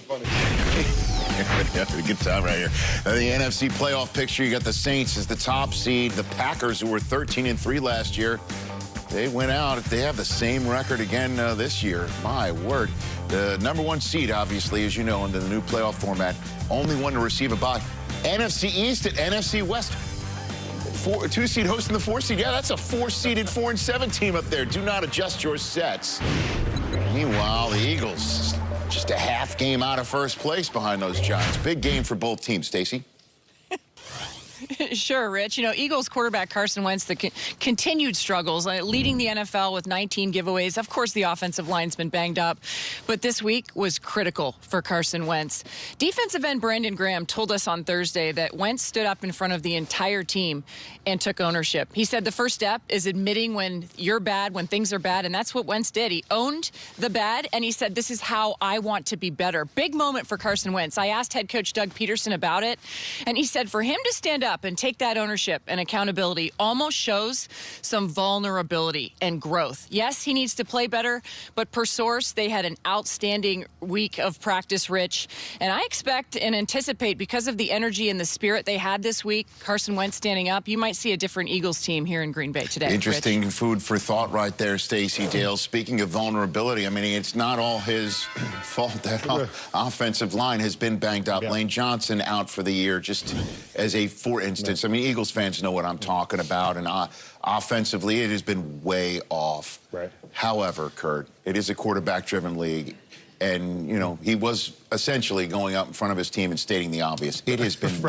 funny. Good time right here. The NFC playoff picture, you got the Saints as the top seed. The Packers, who were 13-3 last year, they went out. They have the same record again this year. My word. The number one seed, obviously, as you know, in the new playoff format, only one to receive a bye. NFC East and NFC West. 2-seed hosting the 4-seed. Yeah, that's a 4-seeded 4-7 team up there. Do not adjust your sets. Meanwhile, the Eagles, just a half game out of first place behind those Giants. Big game for both teams, Stacey. Sure, Rich. You know, Eagles quarterback Carson Wentz, the continued struggles, leading the NFL with 19 giveaways. Of course, the offensive line's been banged up, but this week was critical for Carson Wentz. Defensive end Brandon Graham told us on Thursday that Wentz stood up in front of the entire team and took ownership. He said the first step is admitting when you're bad, when things are bad, and that's what Wentz did. He owned the bad, and he said, this is how I want to be better. Big moment for Carson Wentz. I asked head coach Doug Peterson about it, and he said for him to stand up and take that ownership and accountability almost shows some vulnerability and growth. Yes, he needs to play better, but per source, they had an outstanding week of practice, Rich. And I expect and anticipate, because of the energy and the spirit they had this week, Carson Wentz standing up, you might see a different Eagles team here in Green Bay today. Interesting Rich. Food for thought right there, Stacey Dale. Speaking of vulnerability, I mean, it's not all his fault that offensive line has been banged up. Yeah. Lane Johnson out for the year, just as a for instance. I mean, Eagles fans know what I'm talking about, and offensively, it has been way off. Right. However, Kurt, it is a quarterback-driven league, and, you know, he was essentially going up in front of his team and stating the obvious. It has been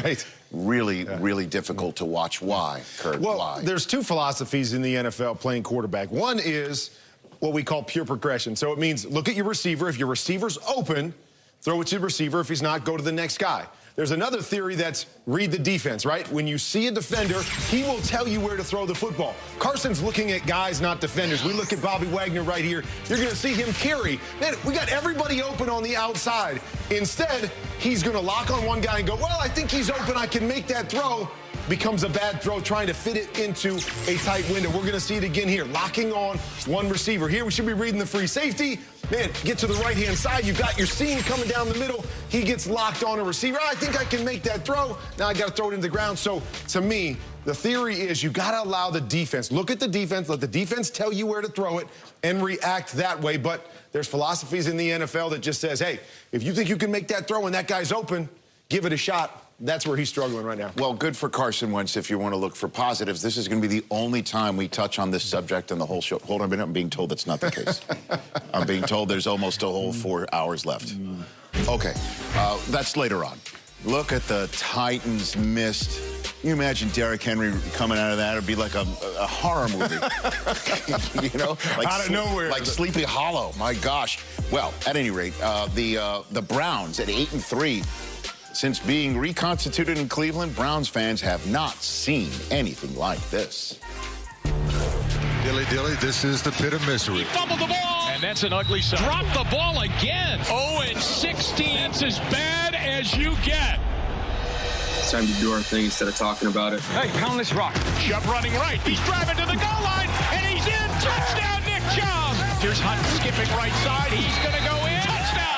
really difficult to watch. Why, Kurt? Well, why? there's two philosophies in the NFL playing quarterback. One is what we call pure progression. So it means look at your receiver. If your receiver's open, throw it to the receiver. If he's not, go to the next guy. There's another theory that's read the defense, right? When you see a defender, he will tell you where to throw the football. Carson's looking at guys, not defenders. We look at Bobby Wagner right here. You're going to see him carry. Man, we got everybody open on the outside. Instead, he's going to lock on one guy and go, well, I think he's open. I can make that throw. Becomes a bad throw, trying to fit it into a tight window. We're going to see it again here, locking on one receiver. Here we should be reading the free safety. Man, get to the right-hand side. You've got your seam coming down the middle. He gets locked on a receiver. I think I can make that throw. Now I got to throw it into the ground. So, to me, the theory is you got to allow the defense. Look at the defense. Let the defense tell you where to throw it and react that way. But there's philosophies in the NFL that just says, hey, if you think you can make that throw and that guy's open, give it a shot. That's where he's struggling right now. Well, good for Carson Wentz if you want to look for positives. This is going to be the only time we touch on this subject in the whole show. Hold on a minute. I'm being told that's not the case. I'm being told there's almost a whole 4 hours left. Okay, that's later on. Look at the Titans missed. Can you imagine Derrick Henry coming out of that? It would be like a horror movie. You know? Like out of nowhere. Like Sleepy Hollow. My gosh. Well, at any rate, the Browns at 8-3. Since being reconstituted in Cleveland, Browns fans have not seen anything like this. Dilly, this is the pit of misery. He fumbled the ball, and that's an ugly sign. Drop the ball again. 0-16. That's as bad as you get. It's time to do our thing instead of talking about it. Hey, pound this rock. Chubb running right. He's driving to the goal line, and he's in. Touchdown, Nick Chubb. Here's Hunt skipping right side. He's going to go in. Touchdown.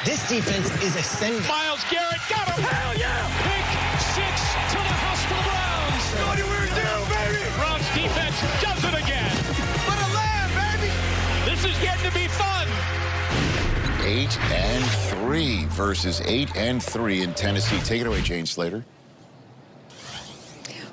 This defense is ascending. Myles Garrett got him. Hell yeah. Pick 6 to the house for the Browns. What do we do, baby? Browns defense does it again. For the land, baby. This is getting to be fun. 8-3 versus 8-3 in Tennessee. Take it away, Jane Slater.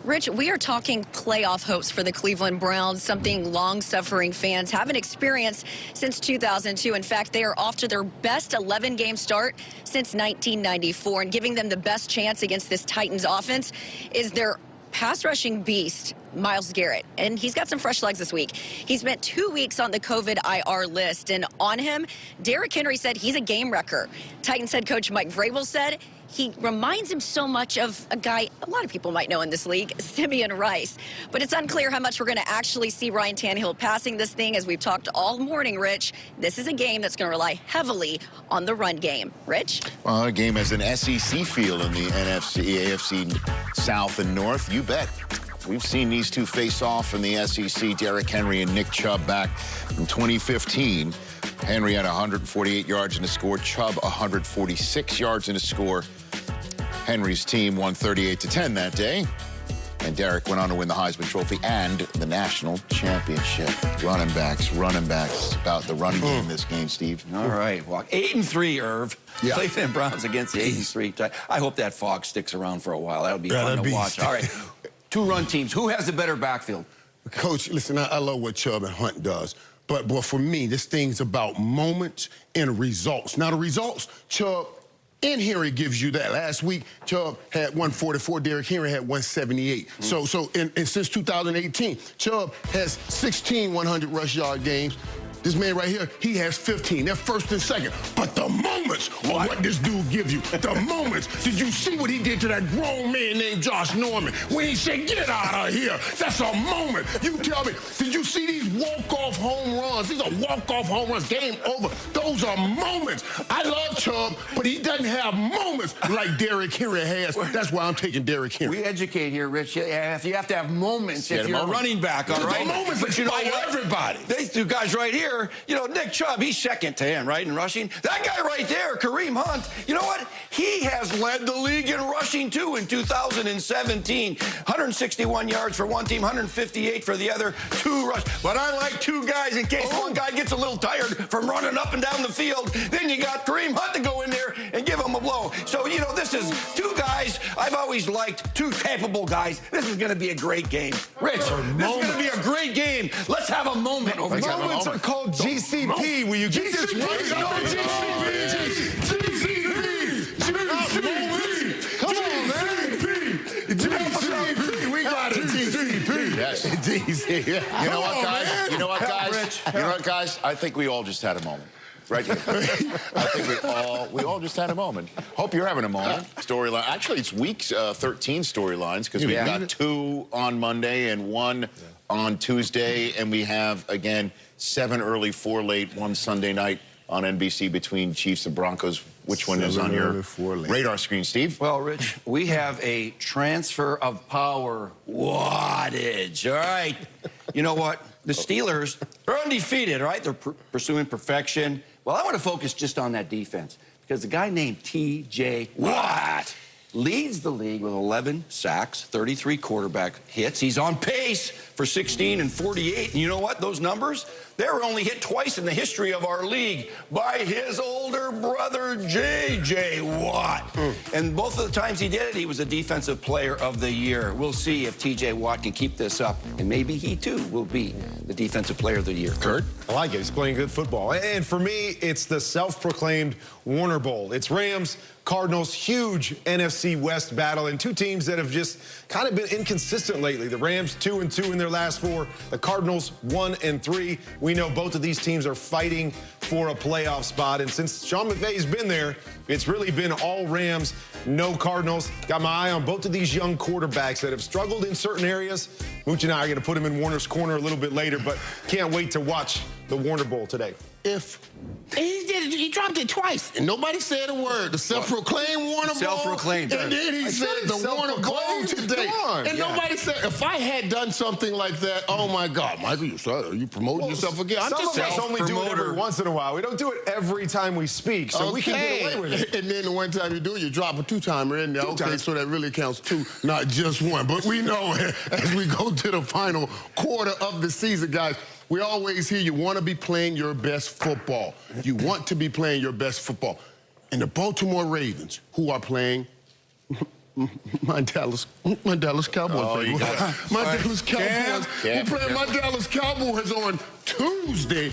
Rich, we are talking playoff hopes for the Cleveland Browns, something long-suffering fans haven't experienced since 2002. In fact, they are off to their best 11-game start since 1994, and giving them the best chance against this Titans offense is their pass-rushing beast, Myles Garrett, and he's got some fresh legs this week. He spent 2 weeks on the COVID IR list, and on him, Derrick Henry said he's a game wrecker. Titans head coach Mike Vrabel said he reminds him so much of a guy a lot of people might know in this league, Simeon Rice. But it's unclear how much we're going to actually see Ryan Tannehill passing this thing. As we've talked all morning, Rich, this is a game that's going to rely heavily on the run game. Rich? Well, a game has an SEC feel in the NFC, AFC South and North. You bet. We've seen these two face off in the SEC, Derrick Henry and Nick Chubb, back in 2015. Henry had 148 yards in a score. Chubb 146 yards in a score. Henry's team won 38-10 that day. And Derek went on to win the Heisman Trophy and the national championship. Running backs. About the running game in this game, Steve. All right. Well, 8-3, Irv. Yeah. Cleveland Browns against the 8-3. I hope that fog sticks around for a while. That'll be fun to watch. All right. Two-run teams. Who has the better backfield? Coach, listen, I love what Chubb and Hunt does. But for me, this thing's about moments and results. Now, the results, Chubb and Henry gives you that. Last week, Chubb had 144. Derrick Henry had 178. So since 2018, Chubb has 16 100 rush yard games. This man right here, he has 15. They're first and second. But the moments are what this dude gives you. The moments. Did you see what he did to that grown man named Josh Norman when he said, get out of here? That's a moment. You tell me, did you see these walk-off home runs? These are walk-off home runs. Game over. Those are moments. I love Chubb, but he doesn't have moments like Derrick Henry has. That's why I'm taking Derrick Henry. We educate here, Rich. You have to have moments if you're a running back, all right? Moments, but you know everybody. These two guys right here, you know, Nick Chubb, he's second to him, right, in rushing. That guy right there, Kareem Hunt, you know what? He has led the league in rushing, too, in 2017. 161 yards for one team, 158 for the other. Two rush. But I like two guys in case one guy gets a little tired from running up and down the field. Then you got Kareem Hunt to go in there and give him a blow. So, you know, this is two guys I've always liked, two capable guys. This is going to be a great game. Rich, this is going to be a great game. Let's have a moment over here. Moments are called GCP. Will you get this right? GCP. Come on, man. GCP. We got it. GCP. Yes. You know what, guys? You know what, guys? You know what, guys? I think we all just had a moment. Right here. I think we all just had a moment. Hope you're having a moment. Storyline. Actually, it's week 13 storylines because we've got 2 on Monday and 1 on Tuesday, and we have, again, 7 early, 4 late, 1 Sunday night on NBC between Chiefs and Broncos. Which one is on your radar screen, Steve? Well, Rich, we have a transfer of power wattage. All right. You know what? The Steelers are undefeated, right? They're pursuing perfection. Well, I want to focus just on that defense because the guy named T.J. Watt leads the league with 11 sacks, 33 quarterback hits. He's on pace for 16 and 48. And you know what? Those numbers, they were only hit twice in the history of our league by his older brother, J.J. Watt. And both of the times he did it, he was a Defensive Player of the Year. We'll see if T.J. Watt can keep this up, and maybe he, too, will be the Defensive Player of the Year. Kurt? I like it. He's playing good football. And for me, it's the self-proclaimed Warner Bowl. It's Rams, Cardinals, huge NFC West battle, and two teams that have just kind of been inconsistent lately. The Rams 2-2 in their last 4. The Cardinals 1-3. We know both of these teams are fighting for a playoff spot, and since Sean McVay's been there, it's really been all Rams, no Cardinals. Got my eye on both of these young quarterbacks that have struggled in certain areas. Mooch and I are going to put him in Warner's corner a little bit later, but can't wait to watch the Warner Bowl today. He dropped it twice, and nobody said a word. The self-proclaimed Warner Bowl. Self-proclaimed. And then he said the Warner Bowl today. And nobody said, if I had done something like that, oh, my God, Michael, you promoting yourself again? I'm just some of us only do it every once in a while. We don't do it every time we speak, so we can get away with it. And then the one time you do it, you drop a 2-timer in there. Okay, so that really counts 2, not just 1. But we know as we go to the final quarter of the season, guys, we always hear you want to be playing your best football. You want to be playing your best football. And the Baltimore Ravens, who are playing my Dallas Cowboys. Dallas Cowboys. We're playing my Dallas Cowboys on Tuesday,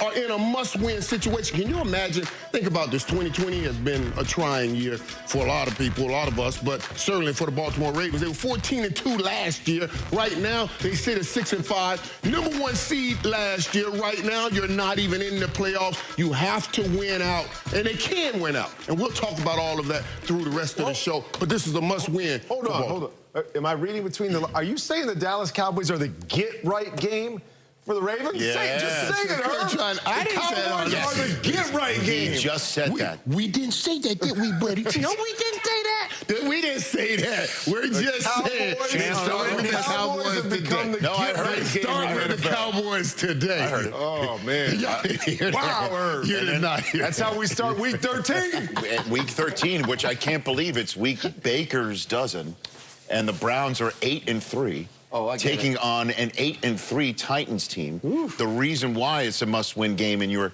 are in a must-win situation. Can you imagine? Think about this. 2020 has been a trying year for a lot of people, a lot of us, but certainly for the Baltimore Ravens. They were 14-2 last year. Right now, they sit at 6-5. Number 1 seed last year. Right now, you're not even in the playoffs. You have to win out, and they can win out. And we'll talk about all of that through the rest of the show, but this is a must-win. Hold on. Am I reading between the... Are you saying the Dallas Cowboys are the get-right game for the Ravens? Yeah. Just say it, Irvin. I didn't say that. The Cowboys are the get-right game. He just said that. We didn't say that, did we, buddy? No, we didn't say that. We didn't say that. We're just saying. The Cowboys have become the Start with the Cowboys today. I heard it. Oh, man. Wow, Irv. You did not hear That's how we start week 13. Week 13, which I can't believe it's week Baker's dozen. And the Browns are 8-3. Taking on an 8-3 Titans team. Oof. The reason why it's a must-win game in your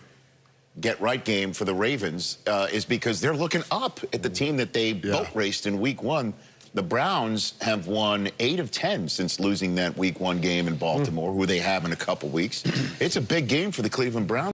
get-right game for the Ravens is because they're looking up at the team that they boat raced in week 1. The Browns have won 8 of 10 since losing that week 1 game in Baltimore, who they have in a couple weeks. It's a big game for the Cleveland Browns.